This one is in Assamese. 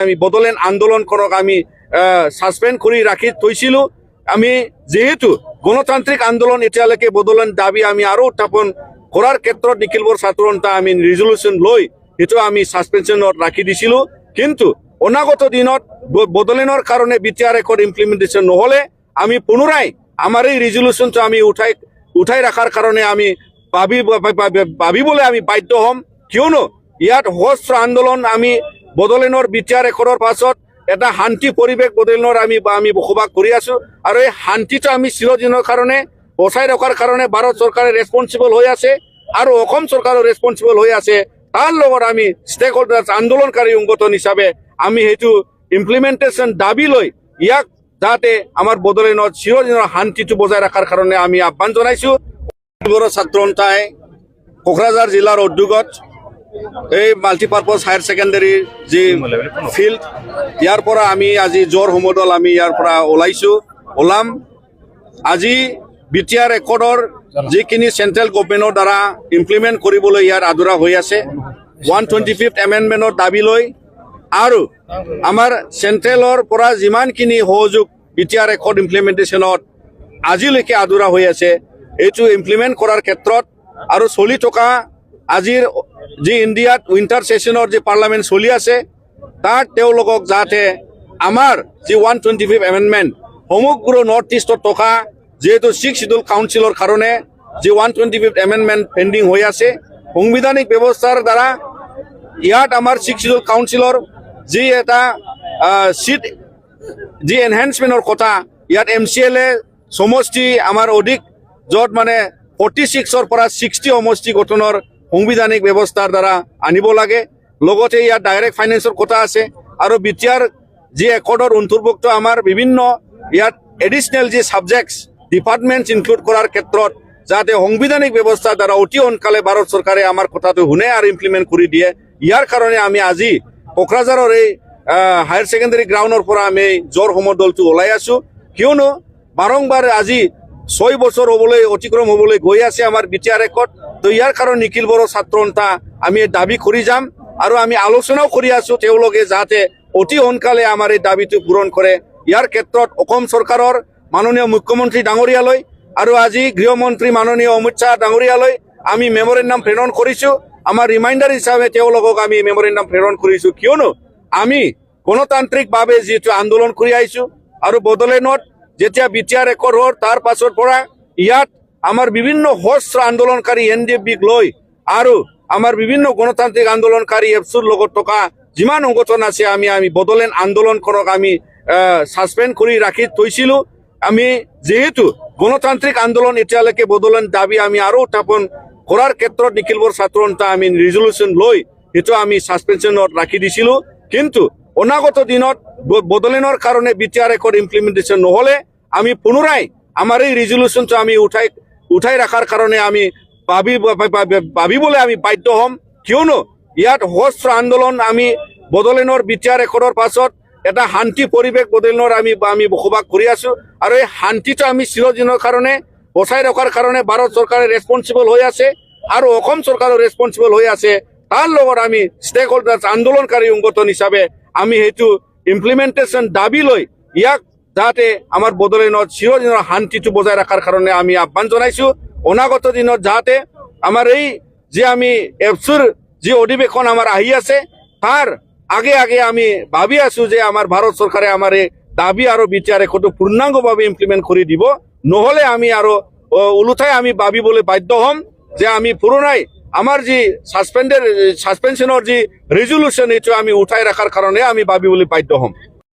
আমি বদলেন আন্দোলন করক আমি সাসপেন্ড করে রাখি থৈছিলো আমি যেহেতু গণতান্ত্রিক আন্দোলন এতিয়ালৈকে বদলেন দাবি আমি আরো উত্থাপন করার ক্ষেত্রে নিখিল বড় ছাত্র সন্থা আমি রেজলিউশন লই এটো আমি সাসপেনশনত রাখি দিছিলো কিন্তু অনাগত দিনত বদলেনের কারণে বিটিআর রেকর্ড ইমপ্লিমেন্টেশন নহলে আমি পুনরায় আমার এই রেজলিউশনটো আমি উঠাই রাখার কারণে আমি ভাবিবলে আমি বাধ্য হম কিয়নো ইয়াত সহস্র আন্দোলন আমি বদলেনৰ বিটিআৰ ৰেকৰ্ডৰ পাছত এটা শান্তি পৰিৱেশ বদলেনৰ আমি বসবাস কৰি আছো আৰু এই শান্তিটো আমি চিৰদিনৰ কাৰণে বচাই ৰখাৰ কাৰণে ভাৰত চৰকাৰে ৰেসপন্সিবল হৈ আছে আৰু অসম চৰকাৰো ৰেসপন্সিবল হৈ আছে তার লগত আমি স্টেক হোল্ডার্স আন্দোলনকারী সংগঠন হিসাবে আমি সেইটো ইমপ্লিমেন্টেশন দাবি লই ইয়াক যাতে আমার বদলেনত চিরদিনের শান্তিটো বজাই রাখার কারণে আমি আহ্বান জানাইছো বড় ছাত্র সন্থায় কোকরাঝার জেলার উদ্যোগত এই মাল্টিপারপাস হায়ার সেকেন্ডারি যে ফিল্ড ইয়ার পৰা আমি আজি জোৰ সমদল আমি ইয়াৰ পৰা ওলাম আজি বিটিআৰ ৰেকৰ্ডৰ যিখিনি সেন্ট্ৰেল গভৰ্নমেন্টৰ দ্বাৰা ইমপ্লিমেন্ট কৰিবলৈ ইয়াৰ আদৰা হৈ আছে 125th এমেন্ডমেন্টৰ দাবি লৈ আৰু আমাৰ সেন্ট্ৰেলৰ পৰা যিমানখিনি সহযোগ বিটিআৰ ৰেকৰ্ড ইমপ্লিমেন্টেশনত আজিলৈকে আদৰা হৈ আছে এইটো ইমপ্লিমেন্ট কৰাৰ ক্ষেত্ৰত আৰু চলি থকা আজিৰ যি ইণ্ডিয়াত উইন্টাৰ সেশনৰ যে পাৰ্লামেন্ট চলি আছে তাত তেওঁলোকক যাতে আমাৰ যি 125th এমেন্ডমেন্ট সমগ্ৰ নৰ্থ ইষ্টত থকা যেহেতু 6 শিডিউল কাউন্সিলৰ কাৰণে যে 125th এমেন্ডমেন্ট পেন্ডিং হৈ আছে সাংবিধানিক ব্যবস্থাৰ দ্বাৰা ইয়াত আমাৰ 6 শিডিউল কাউন্সিলৰ যি এটা সিট যি এনহেন্সমেন্টৰ কথা ইয়াত MCLA সমষ্টি আমাৰ অধিক যত মানে 46ৰ পৰা 60 সমষ্টি গঠনৰ সাংবিধানিক ব্যবস্থাৰ দ্বাৰা আনিব লাগে লগতে ইয়াত ডাইৰেক্ট ফাইন্যান্সৰ কথা আছে আৰু বিটিআৰ যি একৰ্ডৰ অন্তৰ্ভুক্ত আমাৰ বিভিন্ন ইয়াত এডিশনাল যে সাবজেক্টস ডিপাৰ্টমেন্টস ইনক্লুড কৰাৰ ক্ষেত্ৰত যাতে সাংবিধানিক ব্যবস্থা দ্বারা অতি সোনকালে ভারত সরকারে আমার কথাটো শুনে আর ইমপ্লিমেন্ট করে দিয়ে ইয়ার কারণে আমি আজি কোকৰাঝাৰৰ এই হায়াৰ সেকেন্ডাৰি গ্ৰাউন্ডৰ পৰা আমি জোর সমদলটো ওলাই আছো কিয়নো বারংবার আজি 6 বছর অতিক্রম হবলৈ গৈ আছে আমার বিটিআর রেকর্ড তো ইয়ার কারণে নিখিল বড় ছাত্র সন্থা আমি দাবি কৰি যাম আৰু আমি আলোচনাও কৰি আছো তেওঁলোকে যাতে অতি সোনকালে আমাৰ এই দাবিটো পূৰণ কৰে ইয়াৰ ক্ষেত্ৰত অসম সৰকাৰেৰ মাননীয় মুখ্যমন্ত্ৰী ডাঙৰিয়ালৈ আৰু আজি গৃহমন্ত্ৰী মাননীয় অমিত শাহ ডাঙৰিয়ালৈ আমি মেমোৰেন্ডাম প্ৰেৰণ কৰিছো আমাৰ ৰিমাইন্ডাৰ হিসাবে তেওঁলোকক আমি মেমোৰেন্ডাম প্ৰেৰণ কৰিছো কিয়নো আমি গণতান্ত্ৰিকভাৱে যেটো আন্দোলন কৰি আহিছো আৰু বদলেনত যেতিয়া বিটিআৰ ৰেকৰ্ড হল তাৰ পাছৰ পৰা ইয়াত আমাৰ বিভিন্ন সহস্ৰ আন্দোলনকাৰী NDFBক লৈ আৰু আমাৰ বিভিন্ন গণতান্ত্ৰিক আন্দোলনকাৰী এফসুৰ লগত থকা যিমান সংগঠন আছে আমি বদলেন আন্দোলন কৰক আমি সাসপেন্ড কৰি রাখি থৈছিলো আমি যেহেতু গণতান্ত্রিক আন্দোলন এতিয়ালৈকে বদলেন দাবি আমি আরো উত্থাপন করার ক্ষেত্রে নিখিল বড় ছাত্র সন্থা আমি রেজলিউশন লই এটো আমি সাসপেনশনত রাখি দিছিলো কিন্তু অনাগত দিনত বদলেনের কারণে বিটিআর রেকর্ড ইমপ্লিমেন্টেশন নহলে আমি পুনরায় আমার এই রেজলিউশনটো আমি উঠাই রাখার কারণে আমি ভাবিবলে আমি বাধ্য হম কিয়নো ইয়াত সহস্র আন্দোলন আমি বদলেনের বিটিআর ৰেকৰ্ডৰ পাছত এটা শান্তি পৰিৱেশ বদলেনৰ আমি বসবাস কৰি আছো আৰু এই শান্তিটো আমি চিৰদিনৰ কাৰণে বচাই ৰখাৰ কাৰণে ভাৰত চৰকাৰে ৰেসপন্সিবল হৈ আছে আৰু অসম চৰকাৰো ৰেসপন্সিবল হৈ আছে তার লগত আমি স্টেক হোল্ডার্স আন্দোলনকারী সংগঠন হিসাবে আমি সেইটো ইমপ্লিমেন্টেশন দাবি লই ইয়াক যাতে আমার বদলেনত চিরদিনের শান্তিটো বজাই রাখার কারণে আমি আহ্বান জানাইছো অনাগত দিনত যাতে আমার এই যে আমি এফসুর যে অধিবেশন আমার আহি আছে তার আগে আমি ভাবি আছো যে আমার ভারত সরকারে আমার এই দাবি আৰু বিটিআর রেকর্ড পূর্ণাঙ্গভাবে ইমপ্লিমেন্ট করে দিব নহলে আমি আরো উলুঠাই আমি ভাবিবলে বাধ্য হম যে আমি পুনরায় আমার যে সাসপেনশনের যে রেজলিউশন এটো আমি উঠাই রাখার কারণে আমি ভাবিবলে বাধ্য হম।